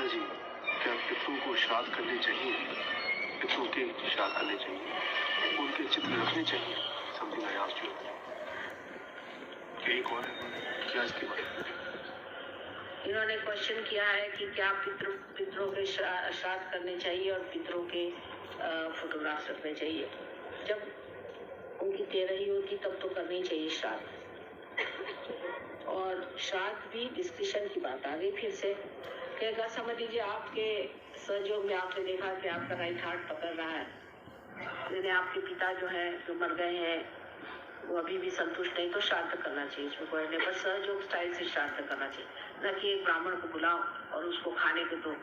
पिताजी, क्या पितरों को श्राद्ध करने चाहिए? पितरों के श्राद्ध करने चाहिए, उनके चित्र रखने चाहिए? Something I asked you. एक और है क्या इसके बारे में? इन्होंने क्वेश्चन किया है कि क्या पितरों के श्राद्ध करने चाहिए और पितरों के फोटोग्राफ्स रखने चाहिए। जब उनकी तेरही होती तब तो करनी चाहिए श्राद्ध। और श्राद्ध भी डिस्कशन की बात आ गई फिर से। क्या समझ लीजिए आपके सहयोग में आपने देखा कि आपका राइट हार्ट पकड़ रहा है, यानी आपके पिता जो है जो मर गए हैं वो अभी भी संतुष्ट नहीं, तो श्राद्ध करना चाहिए। इसमें कोई नहीं, बस सहयोग स्टाइल से श्राद्ध करना चाहिए, न कि एक ब्राह्मण को बुलाओ और उसको खाने को दो।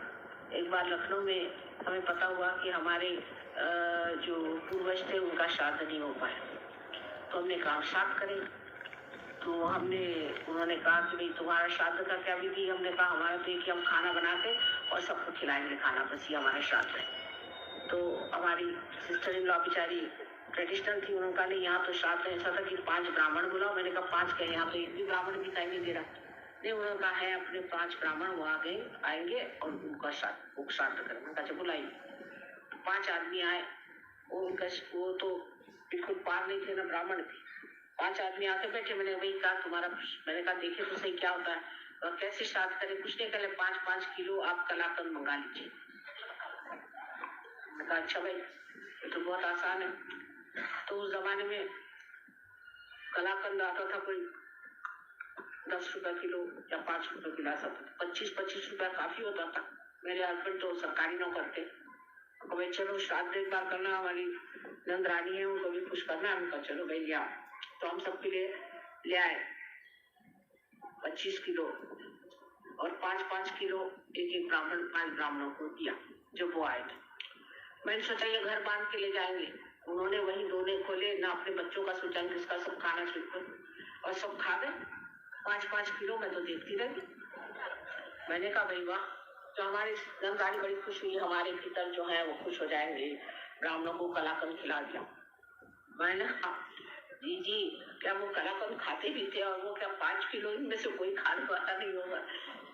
एक बार लखनऊ में हमें पता हुआ कि हमारे जो पूर्वज थे उनका श्राद्ध नहीं हो पाया, तो हमने कहा श्राद्ध करें। तो उन्होंने कहा कि भाई तुम्हारा श्राद्ध का क्या विधि? हमने कहा हमारा तो एक ही, हम खाना बना के और सबको खिलाएंगे खाना, बस ये हमारा श्राद्ध है। तो हमारी सिस्टर इन लॉ बेचारी ट्रेडिशनल थी, उन्होंने कहा नहीं यहाँ तो श्राद्ध ऐसा था कि 5 ब्राह्मण बुलाओ। मैंने कहा 5 क्या, यहाँ तो एक भी ब्राह्मण दिखाई नहीं दे रहा। नहीं, उन्होंने कहा है अपने 5 ब्राह्मण वो आएंगे और उनका श्राद्ध करेंगे। उनका जब बुलाइए 5 आदमी आए, वो तो बिल्कुल पार नहीं थे, ना ब्राह्मण थे। 5 आदमी आके बैठे। मैंने वही कहा तुम्हारा, मैंने कहा देखे तो सही क्या होता है और कैसे श्राद्ध करें। कुछ नहीं, पहले 5-5 किलो आप कलाकंद मंगा लीजिए। मैंने कहा अच्छा भाई, ये तो बहुत आसान है। तो उस जमाने में कलाकंद आता था कोई 10 रुपए किलो या 5 रुपए किलो, ऐसा 25-25 रुपया काफी होता था। मेरे हस्बैंड तो सरकारी नौकर थे, भाई चलो श्राद्ध एक बार करना, हमारी नंद रानी है उनको भी खुश करना। उनका चलो भाई लिया, तो हम सबके लिए ले आए 25 किलो और 5-5 किलो एक ब्राह्मण 5 ब्राह्मणों को दिया जब वो आए थे। मैंने सोचा ये घर बांध के ले जाएंगे। उन्होंने वही डोने खोले, ना अपने बच्चों का सोचा किसका, सब खाना शुरू और सब खा गए 5-5 किलो। मैं तो देखती रही। मैंने कहा भाई वाह, तो हमारी नंदानी बड़ी खुश हुई, हमारे पितर जो है वो खुश हो जाएंगे, ब्राह्मणों को कलाकंद खिला दिया। मैंने कहा जी क्या वो कलाकंद खाते भी थे? और वो क्या 5 किलो इनमें से कोई खाने वाला नहीं होगा,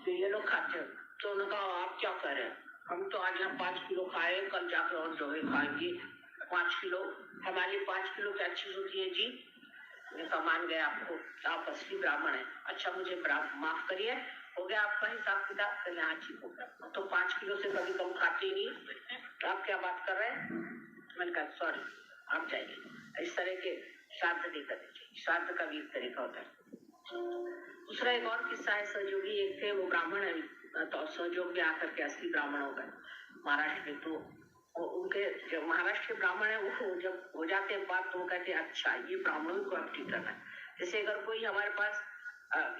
तो ये लोग खाते हैं। तो उन्होंने कहा आप क्या कह रहे हैं, हम तो आज हम 5 किलो खाए, कल जाकर और जो है खाएंगे 5 किलो। हमारे 5 किलो क्या चीज होती है जी? मैं मान गए आपको, आप असली ब्राह्मण है। अच्छा मुझे माफ करिए, हो गया आपका हिसाब किताब? तो यहाँ ठीक हो गया, तो 5 किलो से कभी कम खाते ही नहीं, आप क्या बात कर रहे हैं? मैंने कहा सॉरी, आप जाइए। इस तरह के श्राद्ध नहीं करने चाहिए, श्राद्ध का भी एक तरीका होता है। दूसरा एक और किस्सा है, सहयोगी एक थे, वो ब्राह्मण है, तो सहयोग में आकर के असली ब्राह्मण हो गए महाराष्ट्र में। तो उनके जो महाराष्ट्र के ब्राह्मण है वो जब हो जाते हैं बात, तो वो कहते हैं अच्छा ये ब्राह्मणों को अब ठीक करना है। जैसे अगर कोई हमारे पास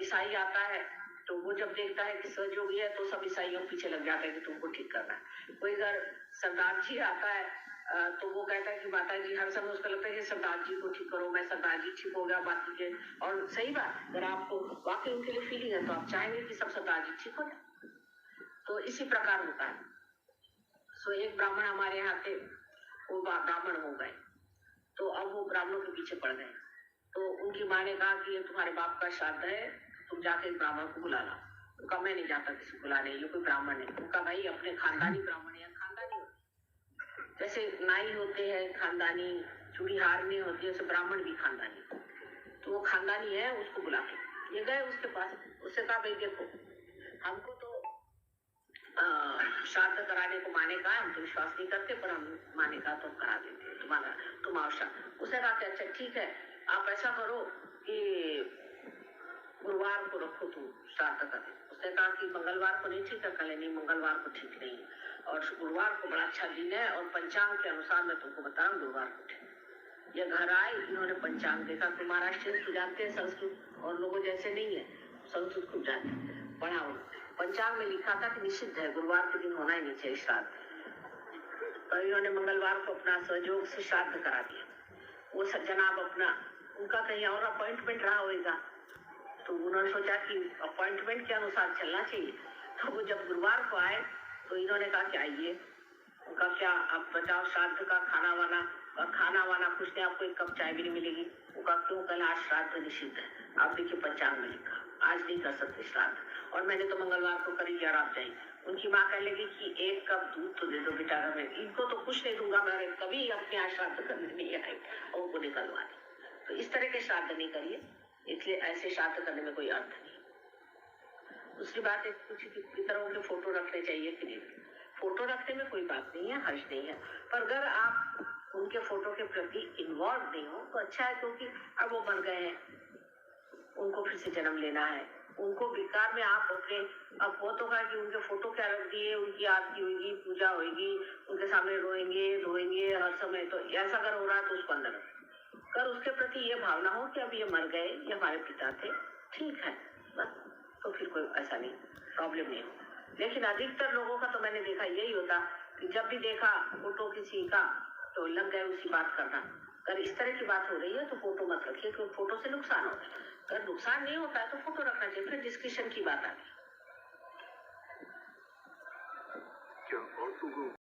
ईसाई आता है तो वो जब देखता है कि सहयोगी है तो सब ईसाइयों पीछे लग जाते हैं कि तुमको ठीक करना है। कोई अगर सरदार जी आता है तो वो कहता है कि माता जी, हर समय उसको लगता है कि सरदार जी को ठीक करो, मैं सरदार जी ठीक हो गया बात कीजिए। और सही बात, अगर आपको वाकई उनके लिए फीलिंग है तो आप चाहेंगे कि सब सरदार जी ठीक हो जाए। तो इसी प्रकार होता है। सो एक ब्राह्मण हमारे यहाँ थे, वो ब्राह्मण हो गए, तो अब वो ब्राह्मणों के पीछे पड़ गए। तो उनकी माँ ने कहा कि ये तुम्हारे बाप का श्राद्ध है, तुम जाके इस ब्राह्मण को बुला ला। उनका मैं नहीं जाता किसी बुलाने, ये कोई ब्राह्मण है। उनका भाई अपने खानदानी ब्राह्मण है, खानदानी जैसे नाई होते हैं खानदानी, चूड़ीहार नहीं होती है, जैसे ब्राह्मण भी खानदानी। तो वो खानदानी है, उसको बुला के ये गए उसके पास। उससे कहा भाई देखो हमको तो श्राद्ध कराने को माने का, हम तो विश्वास नहीं करते, पर हम माने का तो करा देते हैं तुम्हारा, तुम आओ श्राद्ध। उसने कहा कि अच्छा ठीक है, आप ऐसा करो कि गुरुवार को रखो तुम श्राद्ध करें। उसने कहा कि मंगलवार को नहीं ठीक है, कल नहीं मंगलवार को ठीक नहीं, और गुरुवार को बड़ा अच्छा दिन है और पंचांग के अनुसार मैं तुमको बता रहा हूँ गुरुवार को ठीक। ये घर आए, इन्होंने पंचांग देखा। तो महाराष्ट्र तो जानते हैं संस्कृत और लोगों जैसे नहीं है, संस्कृत खूब जानते हैं, पढ़ा उन्होंने। पंचांग में लिखा था कि निषिद्ध है, गुरुवार के दिन होना ही नहीं चाहिए श्राद्ध। तो इन्होंने मंगलवार को अपना सहयोग से श्राद्ध करा दिया। वो जनाब अपना, उनका कहीं और अपॉइंटमेंट रहा होगा, तो उन्होंने सोचा कि अपॉइंटमेंट के अनुसार चलना चाहिए। तो वो जब गुरुवार को आए तो इन्होंने कहा कि आइए। उनका क्या आप बताओ, श्राद्ध का खाना वाना कुछ नहीं, आपको एक कप चाय भी नहीं मिलेगी। उनका क्यों? कल आज श्राद्ध निषिद्ध है, आप देखिए पंचांग में लिखा। आज नहीं कर सकते श्राद्ध, और मैंने तो मंगलवार को करी 11 जाएगी। उनकी माँ कह लेगी कि 1 कप दूध तो दे दो बेटा, मैं इनको तो कुछ नहीं दूंगा, मैं कभी अपने यहाँ श्राद्ध करने नहीं आए और उनको निकलवा दे। तो इस तरह के श्राद्ध नहीं करिए, इसलिए ऐसे श्राद्ध करने में कोई अर्थ नहीं। दूसरी बात है, कुछ पितरों के फोटो रखने चाहिए कि नहीं। फोटो रखने में कोई बात नहीं है, हर्ष नहीं है, पर अगर आप उनके फोटो के प्रति इन्वॉल्व नहीं हो तो अच्छा है, क्योंकि अब वो मर गए हैं, उनको फिर से जन्म लेना है। उनको बेकार में आप अपने, अब वो तो कहा कि उनके फोटो क्या रख दिए, उनकी आरती होगी, पूजा होगी, उनके सामने रोएंगे धोएंगे हर समय, तो ऐसा अगर हो रहा है तो उसको अंदर कर, उसके प्रति ये भावना हो कि अब ये मर गए, ये हमारे पिता थे, ठीक है बस, तो फिर कोई ऐसा नहीं, प्रॉब्लम नहीं हो। लेकिन अधिकतर लोगों का तो मैंने देखा यही होता कि जब भी देखा फोटो किसी का तो लग गए उसी बात करना। अगर इस तरह की बात हो रही है तो फोटो मत रखिए, क्योंकि फोटो से नुकसान होता है। अगर नुकसान नहीं होता है तो फोटो रखना चाहिए, फिर डिस्कशन की बात आती है। क्या औरतों को